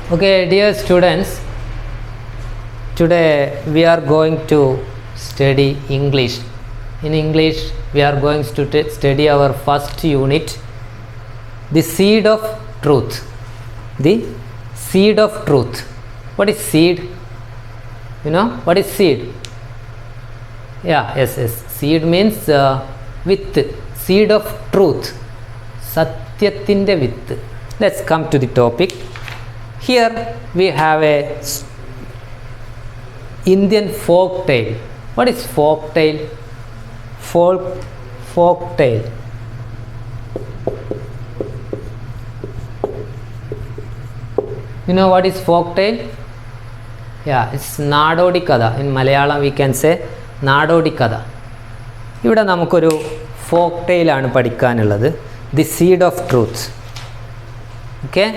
Okay, dear students, today we are going to study English. In English, we are going to study our first unit, the seed of truth. The seed of truth. What is seed? You know what is seed? Yes. Seed means with. Seed of truth. Satyathinte with. Let's come to the topic. Here we have a Indian folk tale. What is folk tale? Folk tale. You know what is folk tale? It's Nadodi Kada. In Malayalam we can say Nadodi Kada. ഇവിടെ നമുക്കൊരു folk tale ആണ് പഠിക്കാനുള്ളത്. The seed of truth. Okay?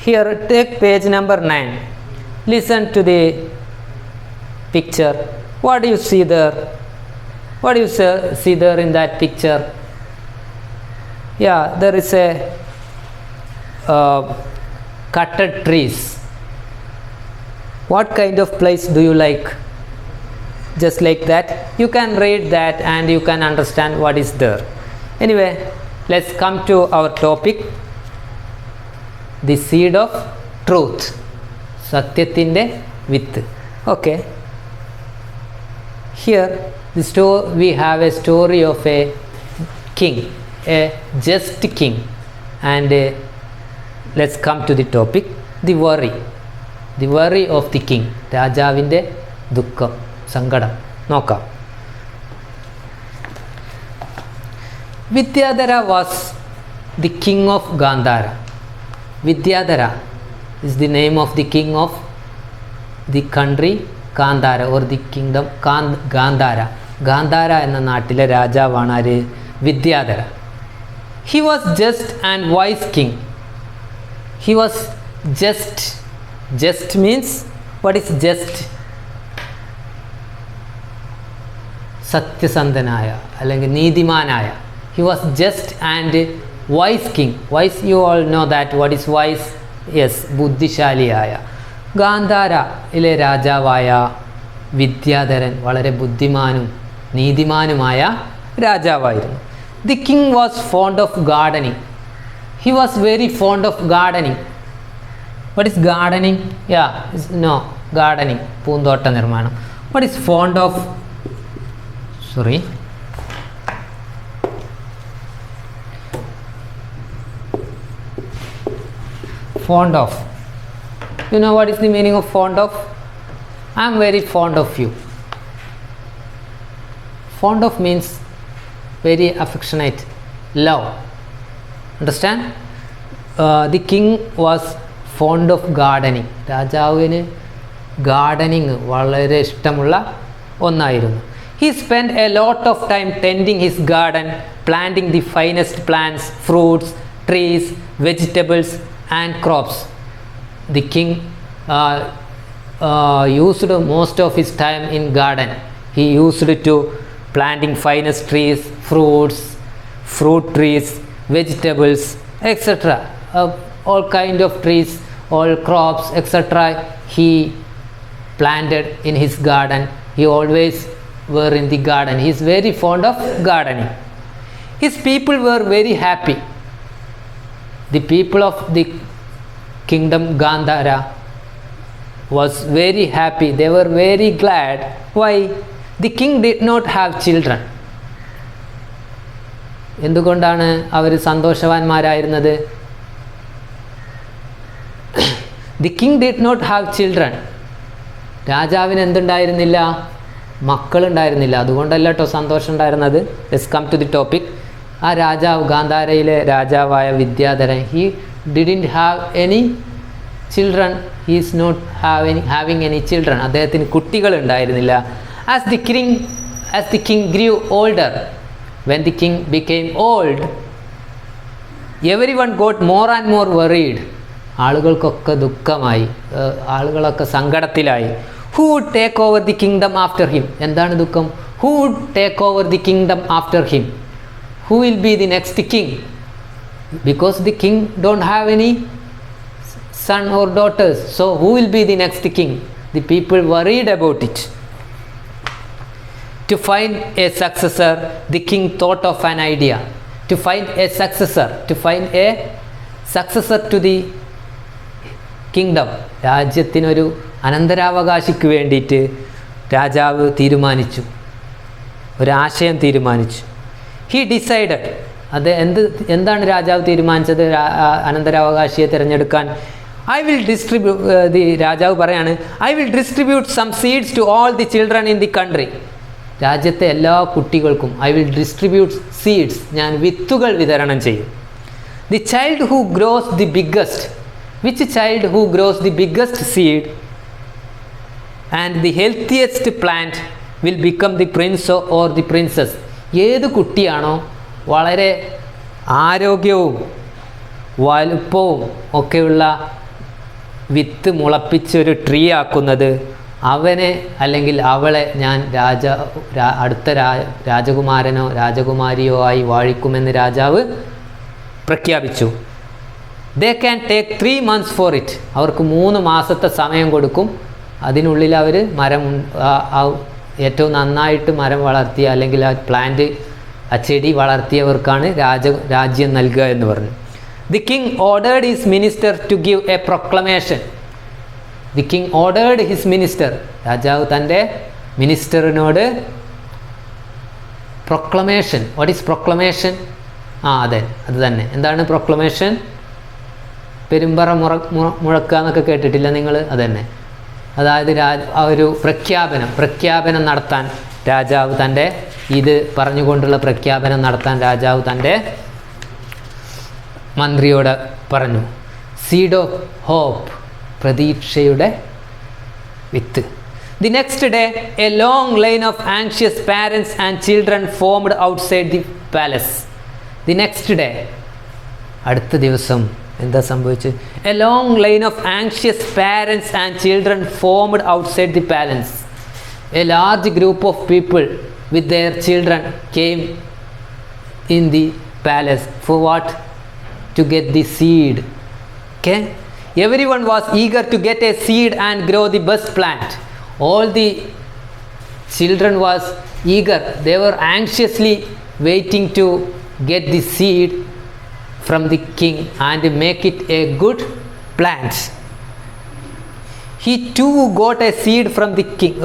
Here take page number 9. Listen to the picture. What do you see there? What do you see there in that picture? There is a cutted trees. What kind of place do you like? Just like that. You can read that and you can understand what is there. Anyway, let's come to our topic. The seed of truth. Satyathinte with. Okay. Here we have a story of a king, a just king, and let's come to the topic. The worry of the king. രാജാവിൻ്റെ ദുഃഖം, സങ്കടം നോക്കാം. Vidyadhara was the king of Gandhara. Vidyadhara is the name of the king of the country Gandhara or the kingdom Gandhara. Gandhara എന്ന നാട്ടിലെ രാജാവാണ് ആര്? Vidyadhara. He was just and wise king. He was just. Just means, what is just? സത്യസന്ധനായ അല്ലെങ്കിൽ നീതിമാനായ. He was just and wise king. Wise, you all know that. What is wise? Yes, ബുദ്ധിശാലിയായ. ഗാന്ധാരയിലെ രാജാവായ വിദ്യാധരൻ വളരെ ബുദ്ധിമാനും നീതിമാനുമായ രാജാവായിരുന്നു. The king was fond of gardening. He was very fond of gardening. What is gardening? Gardening. പൂന്തോട്ട നിർമ്മാണം. What is fond of? Fond of. You know what is the meaning of fond of? I am very fond of you. Fond of means very affectionate, love. Understand? The king was fond of gardening. രാജാവിന് gardening വളരെ ഇഷ്ടമുള്ള ഒന്നായിരുന്നു. He spent a lot of time tending his garden, planting the finest plants, fruits, trees, vegetables and crops. The king used most of his time in garden. He used it to planting finest trees, fruit trees, vegetables, etc. All kind of trees, all crops, etc. He planted in his garden. He always were in the garden. He is very fond of gardening. His people were very happy. The people of the kingdom Gandhara was very happy. They were very glad. Why? The king did not have children. എന്തുകൊണ്ടാണ് അവർ സന്തോഷവാന്മാരായിരുന്നത്? The king did not have children. രാജാവിന് എന്തുണ്ടായിരുന്നില്ല? മക്കളുണ്ടായിരുന്നില്ല. അതുകൊണ്ടല്ല കേട്ടോ സന്തോഷം ഉണ്ടായിരുന്നത്. Let's come to the topic. ആ രാജാവ്, ഗാന്ധാരയിലെ രാജാവായ Vidyadharan, he didn't have any children. He is not having any children. അദ്ദേഹത്തിന് കുട്ടികൾ ഉണ്ടായിരുന്നില്ല. As the king grew older, when the king became old, everyone got more and more worried. ആളുകൾക്കൊക്കെ ദുഃഖമായി, ആളുകളൊക്കെ സങ്കടത്തിലായി. Who would take over the kingdom after him? എന്താണ് ദുഃഖം? Who would take over the kingdom after him? Who will be the next king? Because the king don't have any son or daughters. So who will be the next king? The people worried about it. To find a successor, the king thought of an idea. To find a successor to the kingdom. രാജ്യത്തിനൊരു അനന്തരാവകാശിക്ക് വേണ്ടിയിട്ട് രാജാവ് തീരുമാനിച്ചു, ഒരാശയം തീരുമാനിച്ചു. He decided, അത് എന്താണ് രാജാവ് തീരുമാനിച്ചത് അനന്തരാവകാശിയെ തിരഞ്ഞെടുക്കാൻ? രാജാവ് പറയാണ്, I will distribute some seeds to all the children in the country. രാജ്യത്തെ എല്ലാ കുട്ടികൾക്കും ഐ വിൽ ഡിസ്ട്രിബ്യൂട്ട് സീഡ്സ്, ഞാൻ വിത്തുകൾ വിതരണം ചെയ്യും. The child who gross the biggest, which child who gross the biggest seed and the healthiest plant will become the Prince or the princess. ഏത് കുട്ടിയാണോ വളരെ ആരോഗ്യവും വലുപ്പവും ഒക്കെയുള്ള വിത്ത് മുളപ്പിച്ചൊരു ട്രീ ആക്കുന്നത്, അവനെ അല്ലെങ്കിൽ അവളെ ഞാൻ അടുത്ത രാജകുമാരനോ രാജകുമാരിയോ ആയി വാഴിക്കുമെന്ന് രാജാവ് പ്രഖ്യാപിച്ചു. They can take 3 months for it. അവർക്ക് 3 മാസത്തെ സമയം കൊടുക്കും. അതിനുള്ളിൽ അവർ മരം ഏറ്റവും നന്നായിട്ട് മരം വളർത്തിയ അല്ലെങ്കിൽ ആ പ്ലാന്റ് ആ ചെടി വളർത്തിയവർക്കാണ് രാജ്യം നൽകുക എന്ന് പറഞ്ഞു. The king ordered his minister to give a proclamation. The king ordered his minister, രാജാവ് തൻ്റെ മിനിസ്റ്ററിനോട് പ്രൊക്ലമേഷൻ. What is proclamation? അതെ, അത് തന്നെ. എന്താണ് പ്രൊക്ലമേഷൻ? പെരുമ്പറ മുഴക്കുക എന്നൊക്കെ കേട്ടിട്ടില്ല നിങ്ങൾ? അതന്നെ, അതായത് ഒരു പ്രഖ്യാപനം നടത്താൻ രാജാവ് തൻ്റെ ഇത് പറഞ്ഞുകൊണ്ടുള്ള പ്രഖ്യാപനം നടത്താൻ രാജാവ് തൻ്റെ മന്ത്രിയോട് പറഞ്ഞു. സീഡ് ഓഫ് ഹോപ്പ്, പ്രതീക്ഷയുടെ വിത്ത്. The next day a long line of anxious parents and children formed outside the palace. The next day, അടുത്ത ദിവസം എന്താ സംഭവിച്ചത്? A long line of anxious parents and children formed outside the palace. A large group of people with their children came in the palace. For what? To get the seed. Okay? Everyone was eager to get a seed and grow the best plant. All the children was eager. They were anxiously waiting to get the seed from the king and make it a good plant. He too got a seed from the king.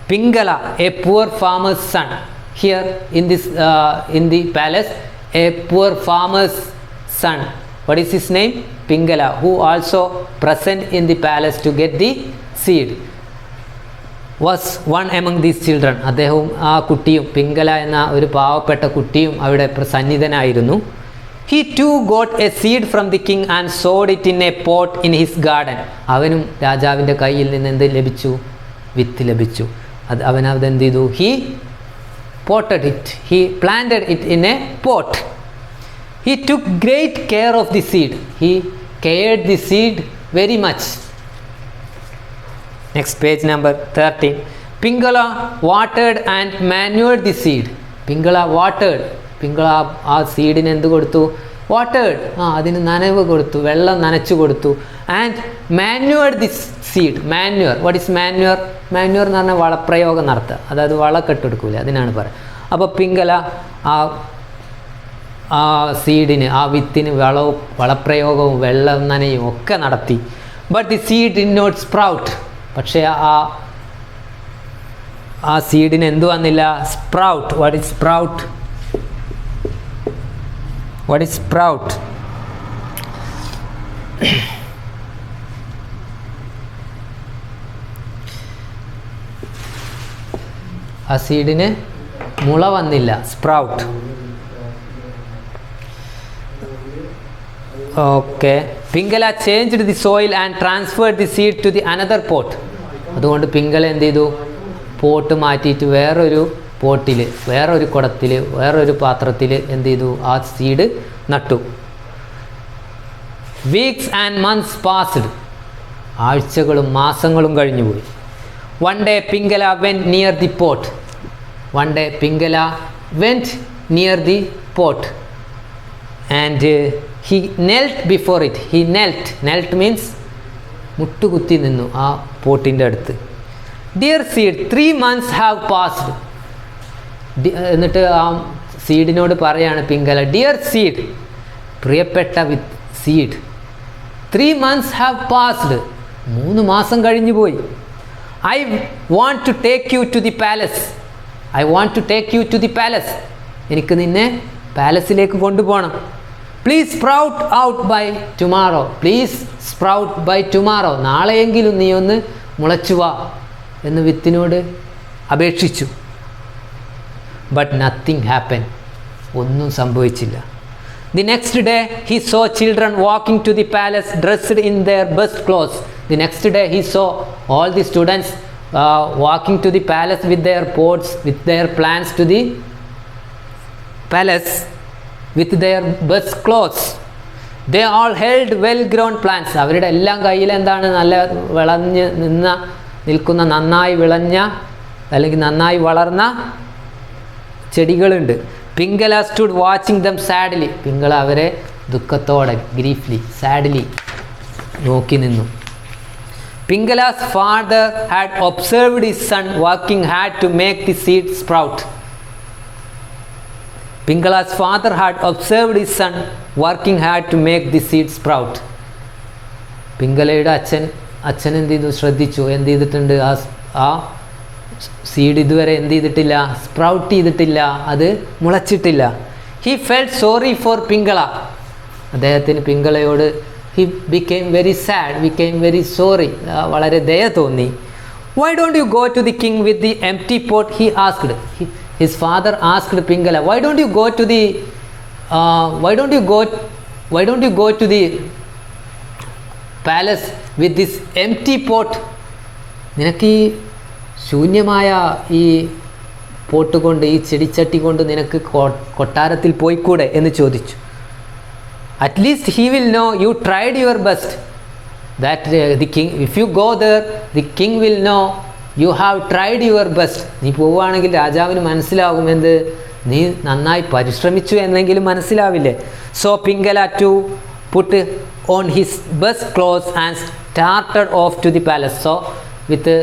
Pingala, a poor farmer's son. Here in the palace, a poor farmer's son. What is his name? Pingala, who also present in the palace to get the seed, was one among these children. അദ്ദേഹവും ആ കുട്ടിയും, പിംഗല എന്ന ഒരു പാവപ്പെട്ട കുട്ടിയും അവിടെ സന്നിധനായിരുന്നു. He too got a seed from the king and sowed it in a pot in his garden. അവനും രാജാവിൻ്റെ കയ്യിൽ നിന്ന് എന്ത് ലഭിച്ചു? വിത്ത് ലഭിച്ചു. അവൻ എന്ത് ചെയ്തു? He potted it, he planted it in A pot. He took great care of the seed, he cared the seed very much. Next page number 13. Ping വാട്ടേഡ് and manured the seed. Ping വാട്ടേഡ്, Ping ആ സീഡിന് എന്ത് കൊടുത്തു? വാട്ടേഡ്, അതിന് നനവ് കൊടുത്തു, വെള്ളം നനച്ചു കൊടുത്തു. And manured the seed. Manure, what is manure? Manure എന്ന് പറഞ്ഞാൽ വളപ്രയോഗം നടത്തുക, അതായത് വളക്കെട്ടെടുക്കൂല, അതിനാണ് പറയുക. അപ്പോൾ പിംഗല ആ സീഡിന്, ആ വിത്തിന് വളപ്രയോഗവും വെള്ളം നനയും ഒക്കെ നടത്തി. But the seed did not sprout. പക്ഷേ ആ സീഡിന് എന്തു വന്നില്ല? Sprout. What is sprout? What is sprout? ആ സീഡിന് മുള വന്നില്ല, sprout. Okay. Pingala changed the soil and transferred the seed to the another pot. അതുകൊണ്ട് പിംഗല എന്ത് ചെയ്തു? പോട്ട് മാറ്റിയിട്ട് വേറൊരു പോട്ടിൽ, വേറൊരു കുടത്തിൽ, വേറൊരു പാത്രത്തിൽ എന്ത് ചെയ്തു? ആ സീഡ് നട്ടു. Weeks and months passed. ആഴ്ചകളും മാസങ്ങളും കഴിഞ്ഞുപോയി. One day Pingala went near the pot. One day Pingala went near the pot and He knelt before it. He knelt. Knelt means മുട്ടുകുത്തി നിന്നു ആ പോട്ടിൻ്റെ അടുത്ത്. Dear seed, 3 months have passed. എന്നിട്ട് ആ സീഡിനോട് പറയാണ് പിങ്കല, ഡിയർ സീഡ്, പ്രിയപ്പെട്ട വിത്ത് സീഡ്, 3 months have passed. 3 മാസം കഴിഞ്ഞു പോയി. I want to take you to the palace. I want to take you to the palace. എനിക്ക് നിന്നെ പാലസിലേക്ക് കൊണ്ടുപോകണം. Please sprout out by tomorrow. Please sprout by tomorrow. നാളെയെങ്കിലും നീ ഒന്ന് മുളച്ചു വാ എന്ന് വിത്തിനോട് അപേക്ഷിച്ചു. But nothing happened. ഒന്നും സംഭവിച്ചില്ല. The next day he saw children walking to the palace dressed in their best clothes. The next day he saw all the students walking to the palace with their pots, with their plants to the palace with their best clothes. They all held well grown plants. അവരുടെ എല്ലാം കയ്യിൽ എന്താണ്, നല്ല വിളഞ്ഞ് നിൽക്കുന്ന നന്നായി വിളഞ്ഞ അല്ലെങ്കിൽ നന്നായി വളർന്ന ചെടികളുണ്ട്. Pingala stood watching them sadly. Pingala അവരെ ദുഃഖത്തോടെ, ഗ്രീഫ്ലി, സാഡ്ലി നോക്കി നിന്നു. Pingala's father had observed his son working had to make the seed sprout. Pingala's father had observed his son working hard to make the seed sprout. പിംഗലയുടെ അച്ഛൻ എന്ത് ചെയ്തു, ശ്രദ്ധിച്ചു. എന്ത് ചെയ്തിട്ടുണ്ട്, ആ സീഡ് ഇതുവരെ എന്ത് ചെയ്തിട്ടില്ല, സ്പ്രൗട്ട് ചെയ്തിട്ടില്ല, അത് മുളച്ചിട്ടില്ല. He felt sorry for Pingala. അദ്ദേഹത്തിന് പിംഗളയോട് he became very sad, became very sorry, വളരെ ദയ തോന്നി. Why don't you go to the king with the empty pot, he asked. His father asked Pingala, why don't you go to the palace with this empty pot? നിനക്ക് ഈ ശൂന്യമായ ഈ pot കൊണ്ട്, ഈ ചെടിച്ചട്ടി കൊണ്ട് നിനക്ക് കൊട്ടാരത്തിൽ പോയിക്കൂടെ എന്ന് ചോദിച്ചു. At least he will know you tried your best. That the king, if you go there, the king will know you have tried your best. നീ പോവുകയാണെങ്കിൽ രാജാവിന് മനസ്സിലാകും എന്ത്, നീ നന്നായി പരിശ്രമിച്ചു എന്നെങ്കിലും മനസ്സിലാവില്ലേ. So Pingala to put on his best clothes and started off to the palace. So with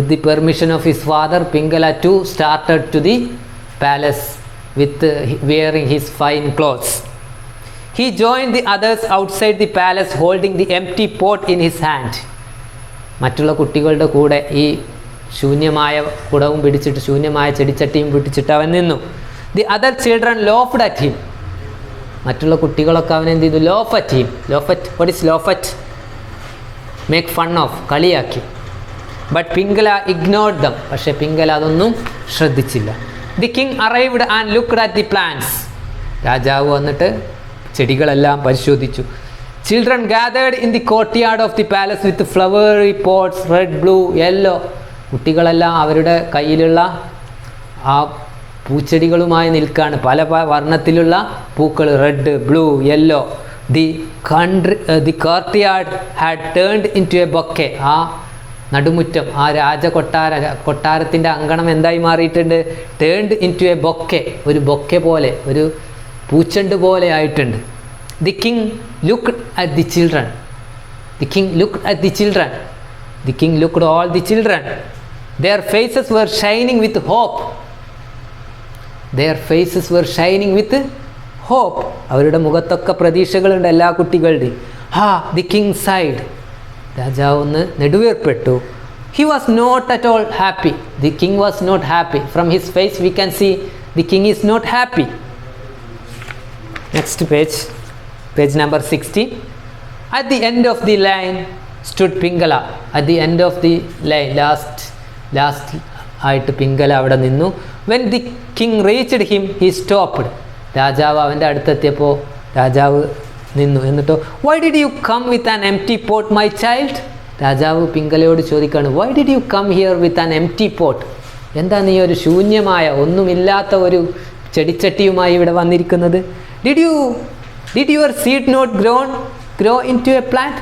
the permission of his father, Pingala to started to the palace with wearing his fine clothes. He joined the others outside the palace holding the empty pot in his hand. മറ്റുള്ള കുട്ടികളുടെ കൂടെ ഈ ശൂന്യമായ കുടവും പിടിച്ചിട്ട്, ശൂന്യമായ ചെടിച്ചട്ടിയും പിടിച്ചിട്ട് അവൻ നിന്നു. The other children laughed at him. മറ്റുള്ള കുട്ടികളൊക്കെ അവൻ എന്ത് ചെയ്തു, laugh at him. Laughed, what is laughed? Make fun of, കളിയാക്കി. But Pingala ignored them. പക്ഷേ പിംഗല അതൊന്നും ശ്രദ്ധിച്ചില്ല. The king arrived and looked at the plants. രാജാവ് വന്നിട്ട് ചെടികളെല്ലാം പരിശോധിച്ചു. Children gathered in the courtyard of the palace with flowery pots, red, blue, yellow. കുട്ടികളെല്ലാം അവരുടെ കയ്യിലുള്ള ആ പൂച്ചെടികളുമായി നിൽക്കുകയാണ്. പല വർണ്ണത്തിലുള്ള പൂക്കൾ, red, blue, yellow. The courtyard had turned in to a bouquet. ആ നടുമുറ്റം, ആ കൊട്ടാരത്തിൻ്റെ അങ്കണം എന്തായി മാറിയിട്ടുണ്ട്? Turned in to a bouquet. ഒരു ബൊക്കെ പോലെ, ഒരു പൂച്ചെണ്ട് പോലെ ആയിട്ടുണ്ട്. The king looked at the children. The king looked at the children. The king looked at all the children. Their faces were shining with hope. Their faces were shining with hope. അവരുടെ മുഖത്തൊക്കെ പ്രതീക്ഷകളുണ്ട് എല്ലാ കുട്ടികളുടെയും. The king sighed. രാജാവ് ഒന്ന് നെടുവേർപ്പെട്ടു. He was not at all happy. The king was not happy. From his face we can see the king is not happy. Next page. Page number 60. At the end of the line stood Pingala. At the end of the line, last ആയിട്ട് പിംഗല അവിടെ നിന്നു. When the king reached him, he stopped. രാജാവ് അവൻ്റെ അടുത്തെത്തിയപ്പോൾ രാജാവ് നിന്നു. എന്നിട്ടോ, why did you come with an empty pot, my child? രാജാവ് പിംഗലയോട് ചോദിക്കുകയാണ്, why did you come here with an empty pot? എന്താ നീ ഒരു ശൂന്യമായ, ഒന്നുമില്ലാത്ത ഒരു ചെടിച്ചട്ടിയുമായി ഇവിടെ വന്നിരിക്കുന്നത്? Did your seed not grow into a plant?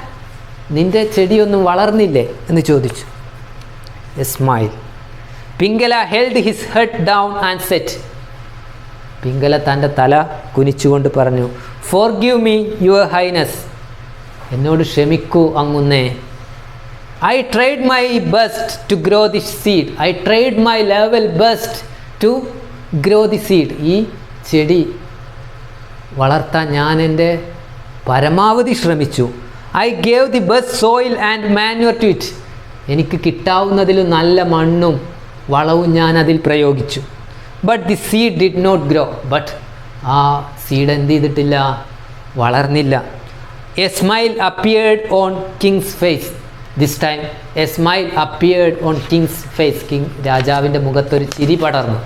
നിന്റെ ചെടിയൊന്നും വളർന്നില്ലേ എന്ന് ചോദിച്ചു. A smile. Pingala held his head down and said, Pingala തൻ്റെ തല കുനിച്ചുകൊണ്ട് പറഞ്ഞു, ഫോർഗീവ് മീ യുവർ ഹൈനസ്, എന്നോട് ക്ഷമിക്കൂ അങ്ങുന്നേ. I tried my best to grow the seed, I tried my level best to grow the seed. ഈ ചെടി വളർത്താൻ ഞാൻ എൻ്റെ പരമാവധി ശ്രമിച്ചു. I gave the best soil and manure to it, എനിക്ക് കിട്ടാവുന്നതിലും നല്ല മണ്ണും വളവും ഞാൻ അതിൽ പ്രയോഗിച്ചു. But the seed did not grow, but ആ സീഡ് എന്ത് ചെയ്തിട്ടില്ല, വളർന്നില്ല. A smile appeared on king's face, this time a smile appeared on king's face, രാജാവിൻ്റെ മുഖത്തൊരു ചിരി പടർന്നു.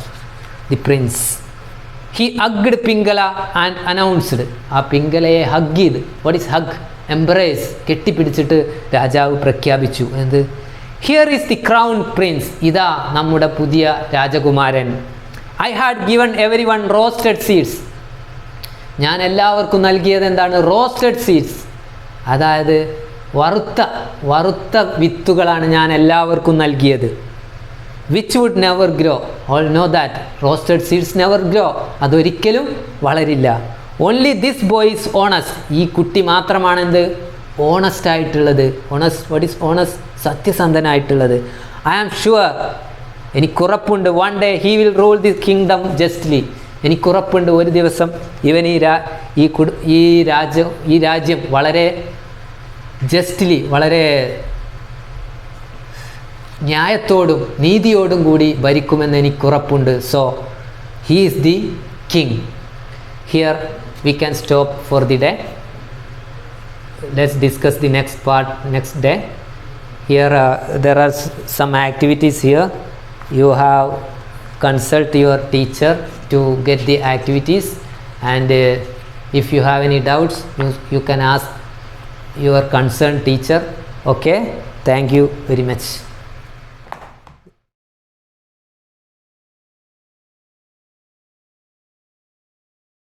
The prince he hugged Pingala and announced, ആ പിംഗലയെ ഹഗ് ചെയ്ത്, വാട്ട് ഈസ് ഹഗ്, എംബ്രേസ്, കെട്ടിപ്പിടിച്ചിട്ട് രാജാവ് പ്രഖ്യാപിച്ചു എന്ത്, here is the crown prince, ഇതാ നമ്മുടെ പുതിയ രാജകുമാരൻ. I had given everyone roasted seeds, ഞാൻ എല്ലാവർക്കും നൽകിയത് എന്താണ്, റോസ്റ്റഡ് സീഡ്സ്, അതായത് വറുത്ത വിത്തുകളാണ് ഞാൻ എല്ലാവർക്കും നൽകിയത്. Which would never grow, all know that roasted seeds never grow, അതൊരിക്കലും വളരില്ല. Only this boy is honest, ഈ കുട്ടി മാത്രമാണ് എന്ത്, ഓണസ്റ്റ് ആയിട്ടുള്ളത്. ഓണസ്റ്റ്, വാട്ട് ഈസ് ഓണസ്റ്റ്, സത്യസന്ധനായിട്ടുള്ളത്. ഐ ആം ഷുവർ, എനിക്കുറപ്പുണ്ട്, one day he will rule the kingdom justly, എനിക്കുറപ്പുണ്ട് ഒരു ദിവസം ഇവൻ ഈ രാജ്യം വളരെ ജസ്റ്റ്ലി, വളരെ ന്യായത്തോടും നീതിയോടും കൂടി ഭരിക്കുമെന്ന് എനിക്കുറപ്പുണ്ട്. So he is the king. Here we can stop for the day. Let's discuss the next part next day. Here there are some activities here. You have consult your teacher to get the activities, and if you have any doubts you can ask your concerned teacher. Okay, thank you very much.